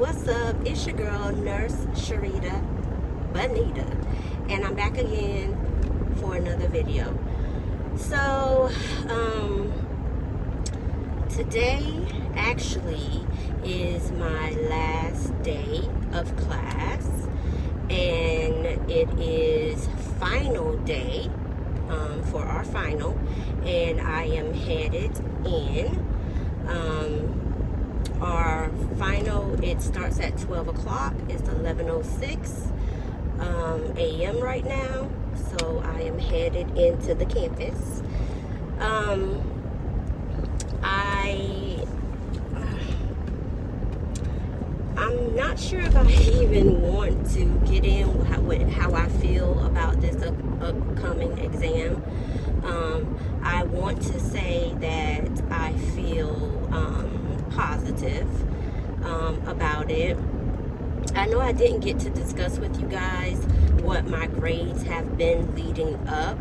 what's up? It's your girl, Nurse Sharita Bonita, and I'm back again for another video. So, today actually is my last day of class, and it is final day for our final, and I am headed in. Our final, it starts at 12 o'clock. It's 11:06 a.m. right now, so I am headed into the campus. I'm not sure if I even want to get in with how I feel about this upcoming exam. I want to say that I feel positive about it. I know I didn't get to discuss with you guys what my grades have been leading up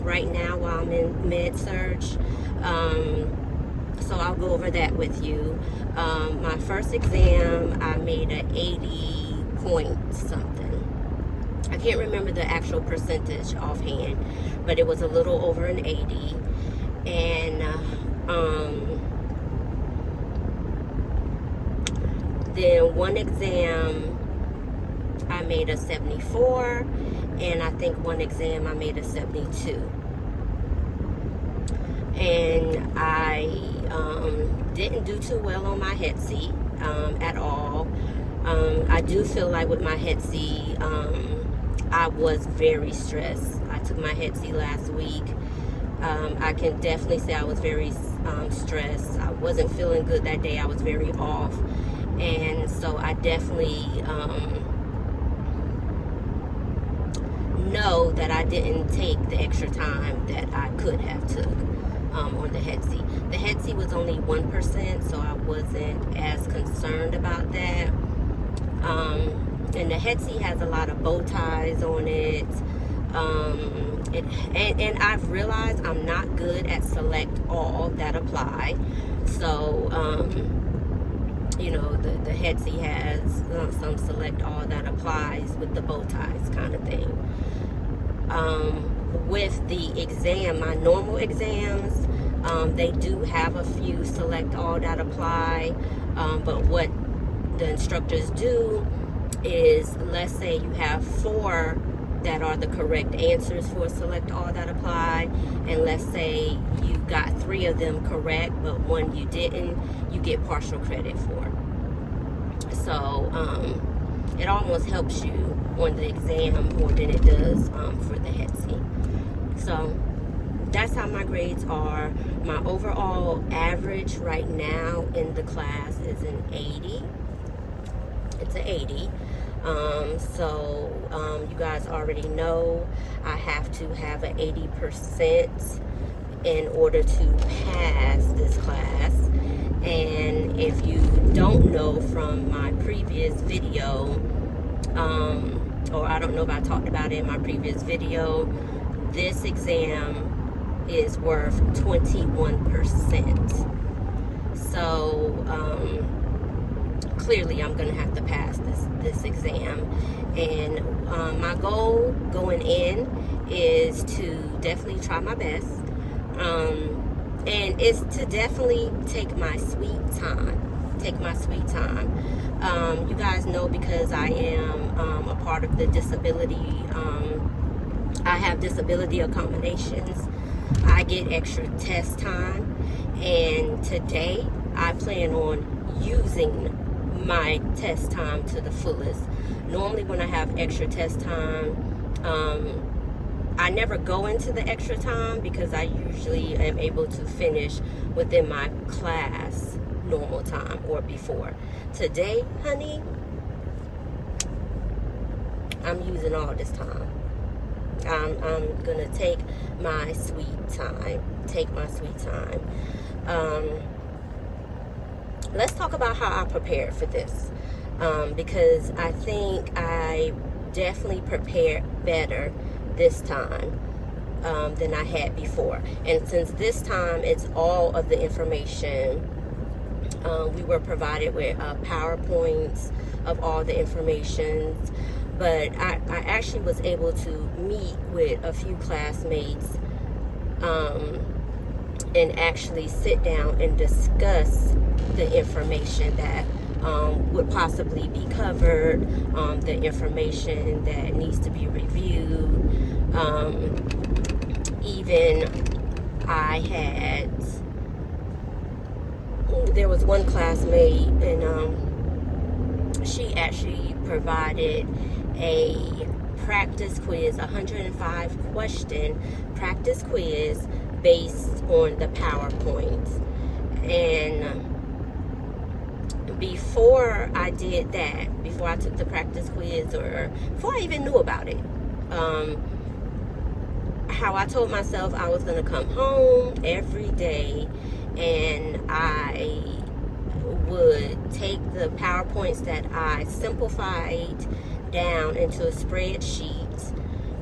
right now while I'm in med-surg. So I'll go over that with you. My first exam, I made an 80 point something. I can't remember the actual percentage offhand, but it was a little over an 80. And then one exam I made a 74, and I think one exam I made a 72. And I didn't do too well on my HETC at all. I do feel like with my HETC, I was very stressed. I took my HETC last week. I can definitely say I was very stressed. I wasn't feeling good that day. I was very off. And so I definitely know that I didn't take the extra time that I could have took on the HETC. The HETC was only 1%, so I wasn't as concerned about that. And the HETC has a lot of bow ties on it. And I've realized I'm not good at select all that apply. So, you know, the HETC has some select all that applies with the bow ties kind of thing. With the exam, my normal exams, they do have a few select all that apply, but what the instructors do is, let's say you have 4 that are the correct answers for select all that apply, and let's say you got 3 of them correct but 1 you didn't, you get partial credit for. So it almost helps you on the exam more than it does for the HETC. So that's how my grades are. My overall average right now in the class is an 80. It's an 80. So you guys already know I have to have an 80% in order to pass this class. And if you don't know from my previous video, or I don't know if I talked about it in my previous video, this exam is worth 21%. So clearly I'm going to have to pass this exam. And my goal going in is to definitely try my best. And it's to definitely take my sweet time. You guys know, because I am a part of the disability, I have disability accommodations. I get extra test time, and today I plan on using my test time to the fullest. Normally when I have extra test time, I never go into the extra time because I usually am able to finish within my class normal time or before. Today, honey, I'm using all this time. I'm gonna take my sweet time. Let's talk about how I prepared for this, because I think I definitely prepared better this time than I had before. And since this time it's all of the information We were provided with PowerPoints of all the information, but I actually was able to meet with a few classmates and actually sit down and discuss the information that would possibly be covered, the information that needs to be reviewed. Even there was one classmate, and she actually provided a practice quiz, 105 question practice quiz based on the PowerPoint. And before I did that, before I took the practice quiz, or before I even knew about it, how I told myself I was going to come home every day and I would take the PowerPoints that I simplified down into a spreadsheet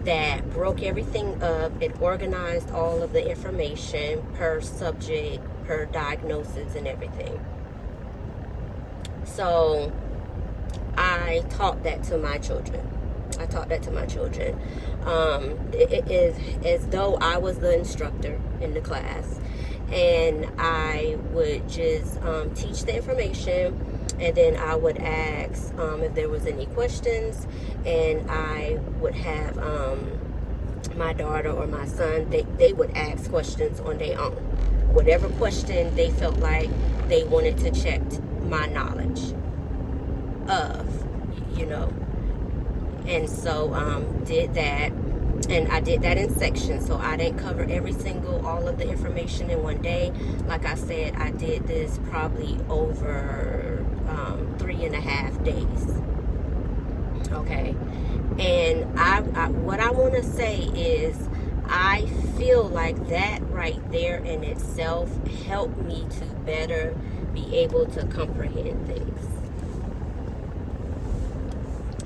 that broke everything up. It organized all of the information per subject, per diagnosis, and everything. So I taught that to my children. It is as though I was the instructor in the class, and I would just teach the information, and then I would ask if there was any questions, and I would have my daughter or my son, they would ask questions on their own. Whatever question they felt like they wanted to check my knowledge of, And so did that, and I did that in sections, so I didn't cover all of the information in one day. Like I said, I did this probably over 3.5 days. Okay, and what I want to say is, I feel like that right there in itself helped me to better be able to comprehend things.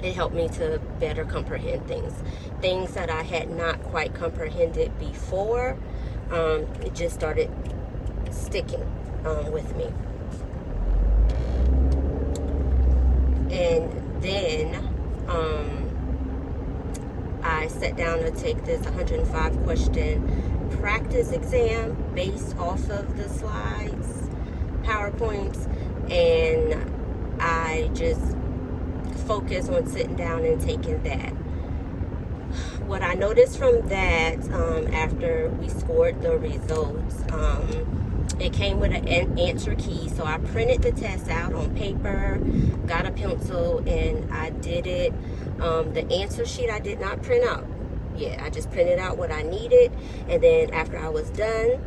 It helped me to better comprehend things that I had not quite comprehended before. It just started sticking with me. And then I sat down to take this 105 question practice exam based off of the slides, PowerPoints, and I just focus on sitting down and taking that. What I noticed from that, after we scored the results, it came with an answer key. So I printed the test out on paper, got a pencil, and I did it. The answer sheet I did not print out. I just printed out what I needed, and then after I was done,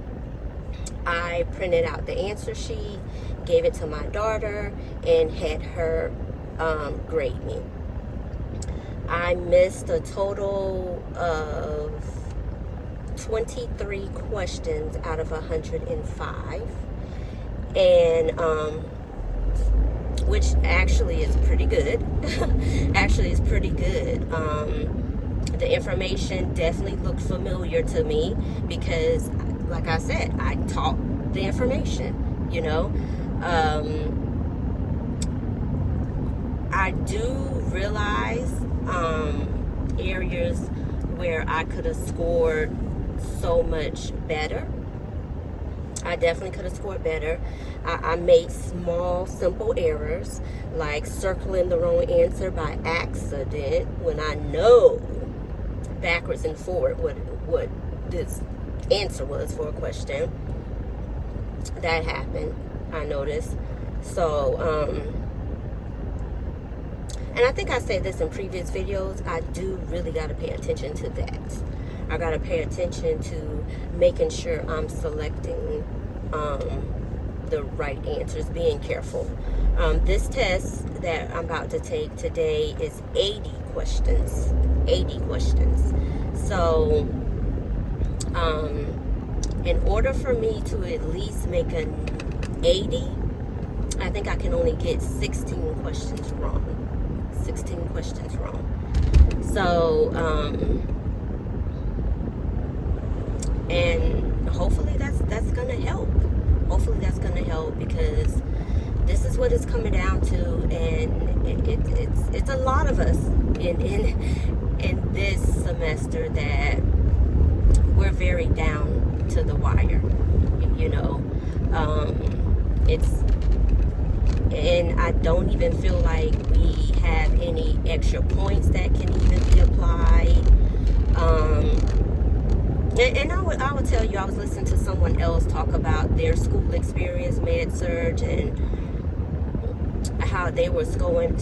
I printed out the answer sheet, gave it to my daughter, and had her grade me. I missed a total of 23 questions out of 105, and which actually is pretty good. The information definitely looked familiar to me because, like I said, I taught the information, I do realize areas where I could have scored so much better. I definitely could have scored better. I made small, simple errors, like circling the wrong answer by accident when I know backwards and forward what this answer was for a question. That happened, I noticed. So, and I think I said this in previous videos, I do really got to pay attention to that. I got to pay attention to making sure I'm selecting the right answers, being careful. This test that I'm about to take today is 80 questions. 80 questions. So, in order for me to at least make an 80, I think I can only get 16 questions wrong. 16 questions wrong. So, and hopefully that's gonna help. Hopefully that's gonna help, because this is what it's coming down to, and it's a lot of us in this semester that we're very down to the wire. You know, and I don't even feel like we have any extra points that can even be applied. And I would tell you, I was listening to someone else talk about their school experience, Surg, and how they were scoring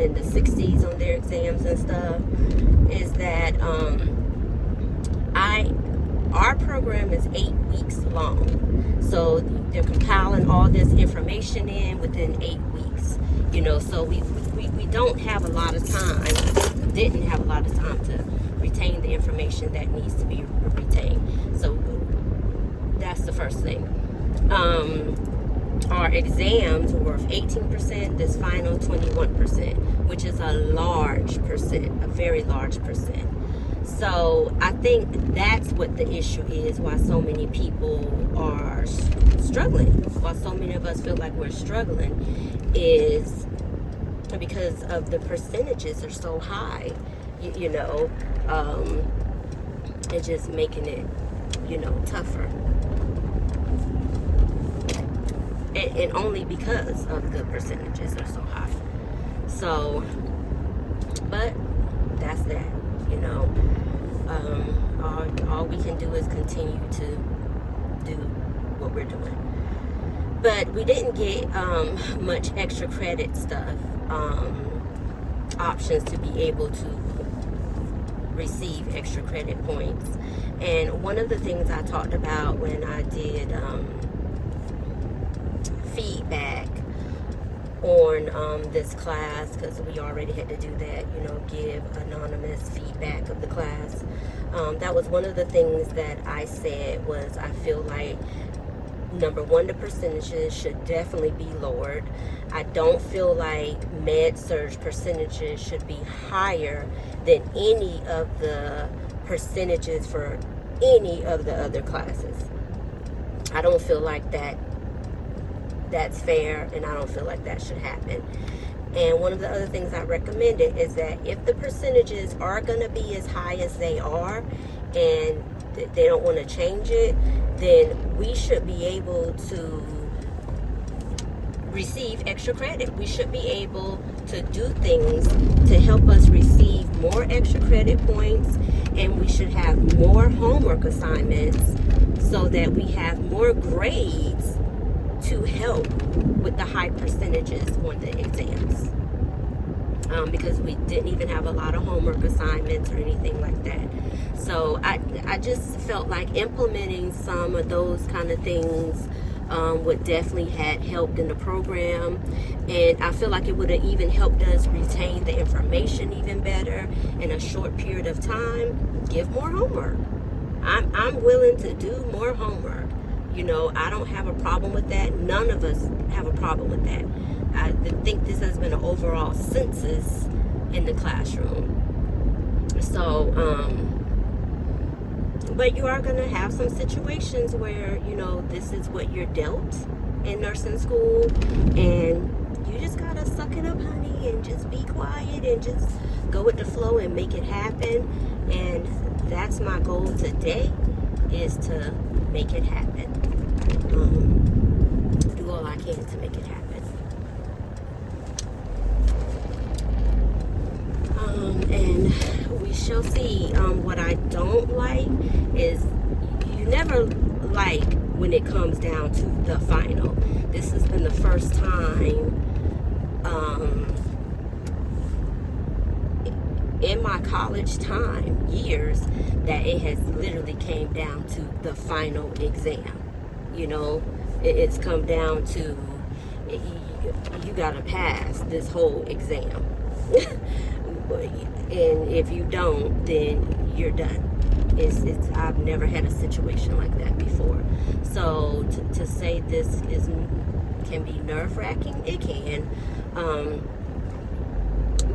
in the 60s on their exams and stuff. Is that our program is 8 weeks long, so they're compiling all this information in within 8 weeks. You know, so we don't have a lot of time. Didn't have a lot of time to retain the information that needs to be retained. So that's the first thing. Our exams were worth 18%, this final 21%, which is a large percent, a very large percent. So I think that's what the issue is, why so many people are struggling, why so many of us feel like we're struggling, is because of the percentages are so high. You know, it's just making it, you know, tougher. And only because of the percentages are so high. So, but that's that, you know. All we can do is continue to do what we're doing. But we didn't get much extra credit stuff, options to be able to receive extra credit points. And one of the things I talked about when I did feedback on this class, because we already had to do that, you know, give anonymous feedback of the class. That was one of the things that I said was, I feel like, number one, the percentages should definitely be lowered. I don't feel like Surg percentages should be higher than any of the percentages for any of the other classes. I don't feel like that's fair, and I don't feel like that should happen. And one of the other things I recommended is that if the percentages are going to be as high as they are, and they don't want to change it, then we should be able to receive extra credit. We should be able to do things to help us receive more extra credit points, and we should have more homework assignments so that we have more grades to help with the high percentages on the exams. Because we didn't even have a lot of homework assignments or anything like that. So I just felt like implementing some of those kind of things would definitely had helped in the program, and I feel like it would have even helped us retain the information even better in a short period of time. Give more homework. I'm willing to do more homework. You know, I don't have a problem with that. None of us have a problem with that. I think this has been an overall census in the classroom. So, but you are going to have some situations where, you know, this is what you're dealt in nursing school, and you just got to suck it up, honey, and just be quiet and just go with the flow and make it happen. And that's my goal today, is to make it happen. Do all I can to make it happen. And we shall see. What I don't like is you never like when it comes down to the final. This has been the first time in my college time, years, that it has literally came down to the final exam. You know, it's come down to you gotta pass this whole exam. And if you don't, then you're done. I've never had a situation like that before. So to say this can be nerve-wracking, it can.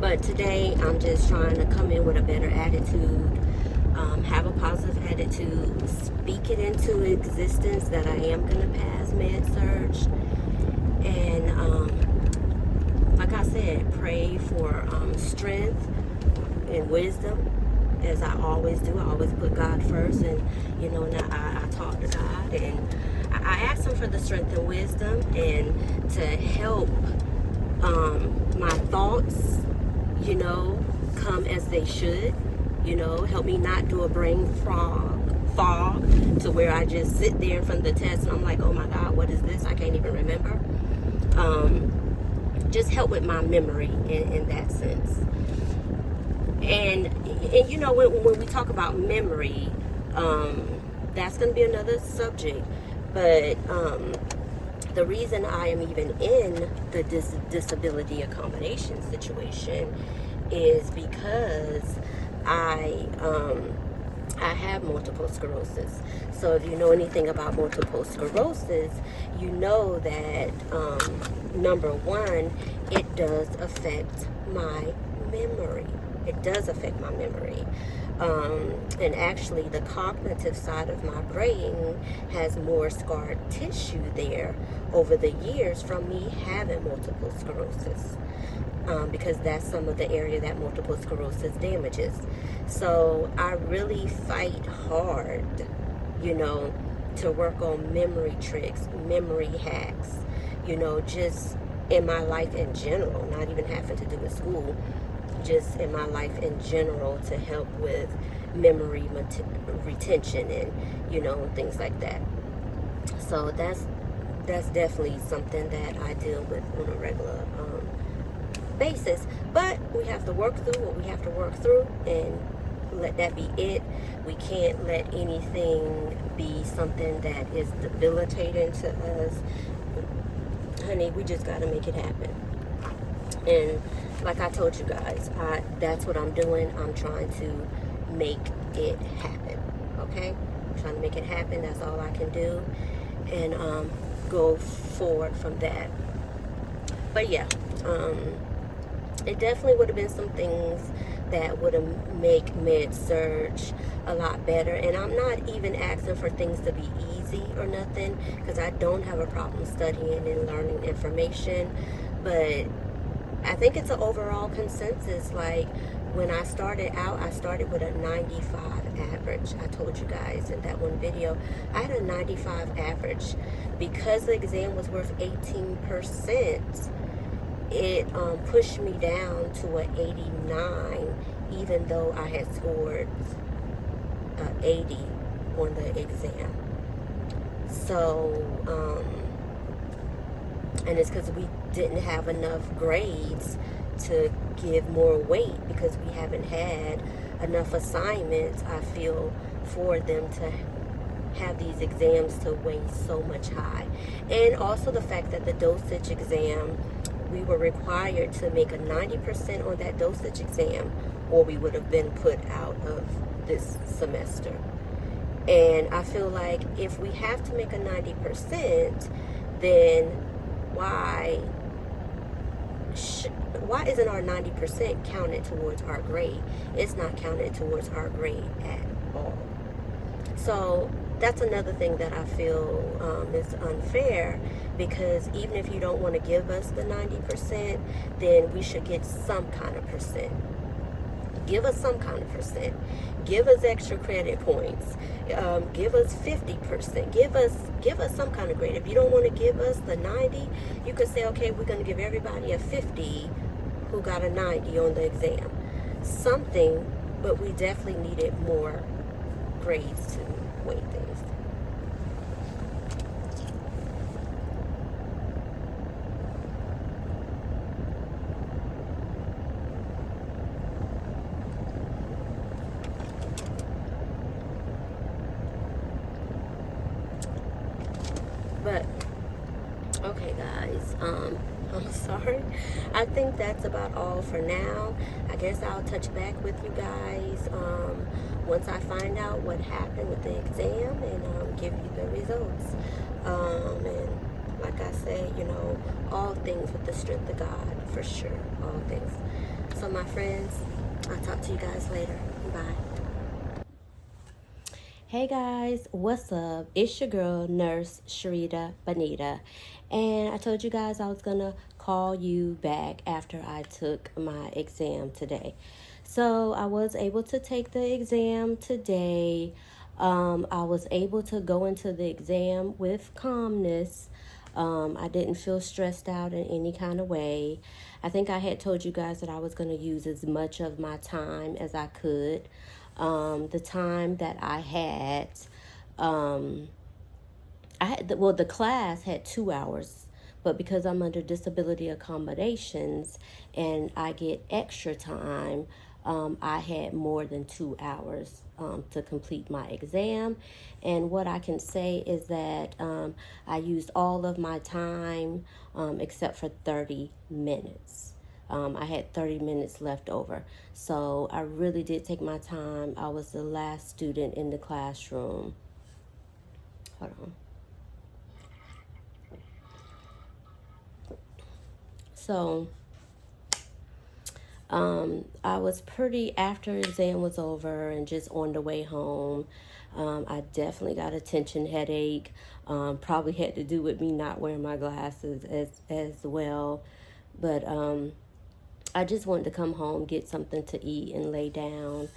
But today I'm just trying to come in with a better attitude, have a positive attitude, speak it into existence that I am going to pass Surg, And like I said, pray for strength and wisdom, as I always do. I always put God first, and I talk to God, and I ask Him for the strength and wisdom, and to help my thoughts, come as they should. Help me not do a brain fog to where I just sit there in front of the test and I'm like, oh my God, what is this? I can't even remember. Just help with my memory in that sense. And when we talk about memory, that's going to be another subject. But the reason I am even in the disability accommodation situation is because I have multiple sclerosis. So if you know anything about multiple sclerosis, you know that number one, it does affect my memory. It does affect my memory. And actually the cognitive side of my brain has more scarred tissue there over the years from me having multiple sclerosis. Because that's some of the area that multiple sclerosis damages. So I really fight hard, to work on memory tricks, memory hacks, just in my life in general, not even having to do with school, just in my life in general, to help with memory retention and, things like that. So that's definitely something that I deal with on a regular basis. But we have to work through what we have to work through and let that be it. We can't let anything be something that is debilitating to us. Honey, we just got to make it happen. And like I told you guys, that's what I'm doing. I'm trying to make it happen. Okay? I'm trying to make it happen. That's all I can do. And go forward from that. But yeah, it definitely would have been some things that would have make Surg a lot better. And I'm not even asking for things to be easy or nothing, because I don't have a problem studying and learning information. But I think it's an overall consensus. Like, when I started out, I started with a 95 average. I told you guys in that one video, I had a 95 average. Because the exam was worth 18%, it pushed me down to an 89, even though I had scored 80 on the exam. So, and it's because we didn't have enough grades to give more weight, because we haven't had enough assignments, I feel, for them to have these exams to weigh so much high. And also the fact that the dosage exam, we were required to make a 90% on that dosage exam, or we would have been put out of this semester. And I feel like if we have to make a 90%, then why isn't our 90% counted towards our grade? It's not counted towards our grade at all. So that's another thing that I feel is unfair, because even if you don't want to give us the 90%, then we should get some kind of percent. Give us some kind of percent. Give us extra credit points. Give us 50%. Give us some kind of grade. If you don't want to give us the 90, you could say, okay, we're going to give everybody a 50 who got a 90 on the exam. Something, but we definitely needed more grades to weight things. But okay, guys, I'm sorry. I think that's about all for now. I guess I'll touch back with you guys once I find out what happened with the exam, and give you the results. And like I say, all things with the strength of God, for sure. All things. So my friends, I'll talk to you guys later. Bye. Hey guys, what's up? It's your girl, Nurse Sharita Bonita. And I told you guys I was gonna call you back after I took my exam today. So I was able to take the exam today. I was able to go into the exam with calmness. I didn't feel stressed out in any kind of way. I think I had told you guys that I was going to use as much of my time as I could. The time that um, the class had 2 hours, but because I'm under disability accommodations and I get extra time, I had more than 2 hours to complete my exam. And what I can say is that I used all of my time except for 30 minutes. I had 30 minutes left over. So I really did take my time. I was the last student in the classroom. Hold on. So I was pretty, after exam was over and just on the way home, I definitely got a tension headache. Probably had to do with me not wearing my glasses as well. But I just wanted to come home, get something to eat, and lay down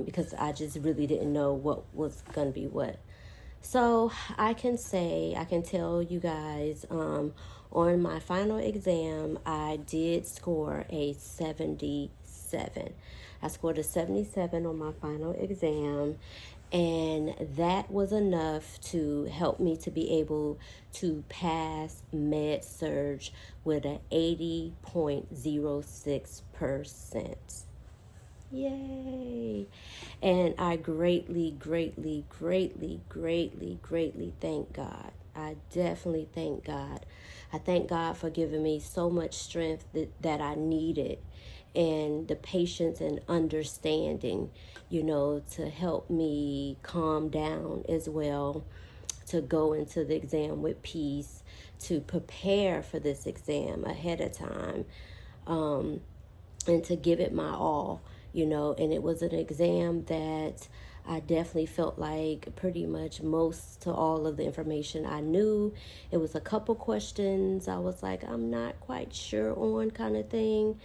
because I just really didn't know what was going to be what. So I can tell you guys, on my final exam, I did score a 77. I scored a 77 on my final exam, and that was enough to help me to be able to pass med surge with an 80.06%. Yay! And I greatly, greatly, greatly, greatly, greatly thank God. I definitely thank God. I thank God for giving me so much strength that I needed, and the patience and understanding, to help me calm down as well, to go into the exam with peace, to prepare for this exam ahead of time, and to give it my all. And it was an exam that I definitely felt like pretty much most to all of the information I knew. It was a couple questions I was like, I'm not quite sure on, kind of thing.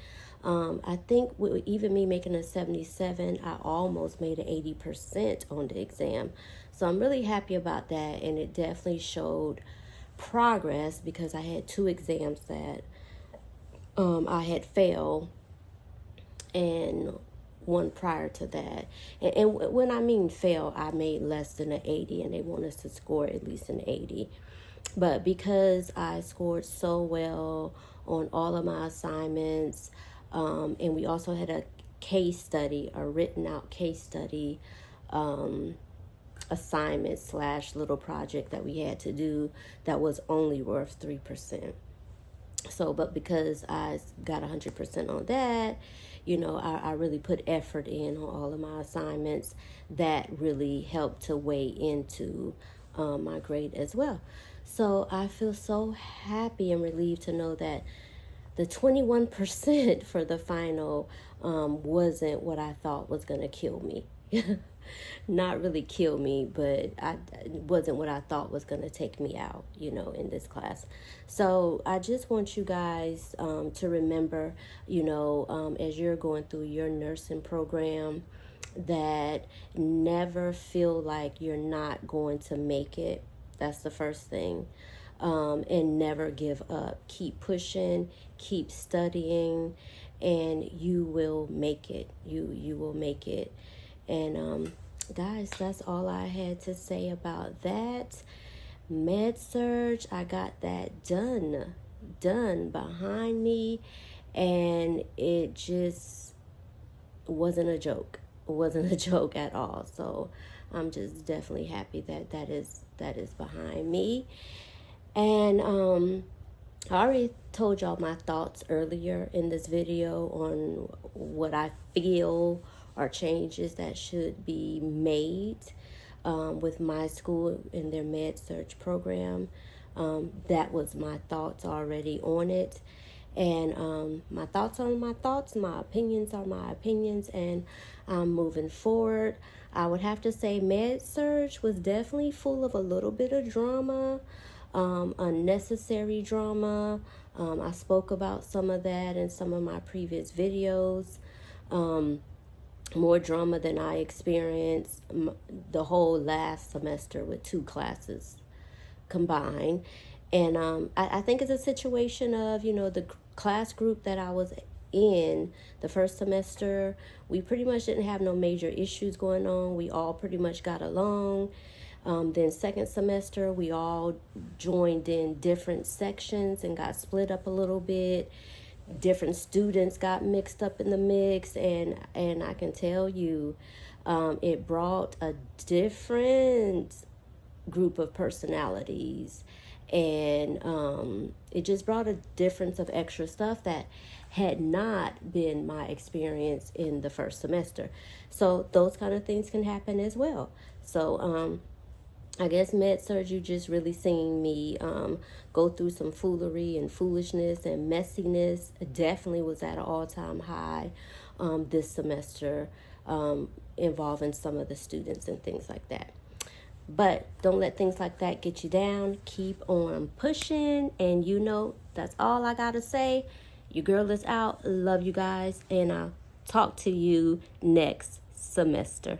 I think with even me making a 77, I almost made an 80% on the exam. So I'm really happy about that, and it definitely showed progress because I had 2 exams that I had failed, and one prior to that. And when I mean fail, I made less than an 80, and they want us to score at least an 80. But because I scored so well on all of my assignments, and we also had a case study, a written out case study assignment / little project that we had to do that was only worth 3%. So, but because I got 100% on that, I really put effort in on all of my assignments. That really helped to weigh into my grade as well. So I feel so happy and relieved to know that the 21% for the final wasn't what I thought was going to kill me. Not really kill me, but it wasn't what I thought was going to take me out, in this class. So I just want you guys to remember, as you're going through your nursing program, that never feel like you're not going to make it. That's the first thing. And never give up. Keep pushing, keep studying, and you will make it. You will make it. And guys, that's all I had to say about that. Med surge, I got that done behind me, and it just wasn't a joke. It wasn't a joke at all. So I'm just definitely happy that is behind me. And I already told y'all my thoughts earlier in this video on what I feel are changes that should be made with my school in their med surge program. That was my thoughts already on it. And my thoughts are my thoughts, my opinions are my opinions, and I'm moving forward. I would have to say Surg was definitely full of a little bit of drama, unnecessary drama. I spoke about some of that in some of my previous videos. More drama than I experienced the whole last semester with 2 classes combined. And I think it's a situation of, the class group that I was in the first semester, we pretty much didn't have no major issues going on. We all pretty much got along. Then second semester, we all joined in different sections and got split up a little bit. Different students got mixed up in the mix, and I can tell you, it brought a different group of personalities, and it just brought a difference of extra stuff that had not been my experience in the first semester. So those kind of things can happen as well. So I guess Surg, you just really seeing me go through some foolery and foolishness and messiness. It definitely was at an all-time high this semester, involving some of the students and things like that. But don't let things like that get you down. Keep on pushing, and that's all I gotta say. Your girl is out. Love you guys, and I'll talk to you next semester.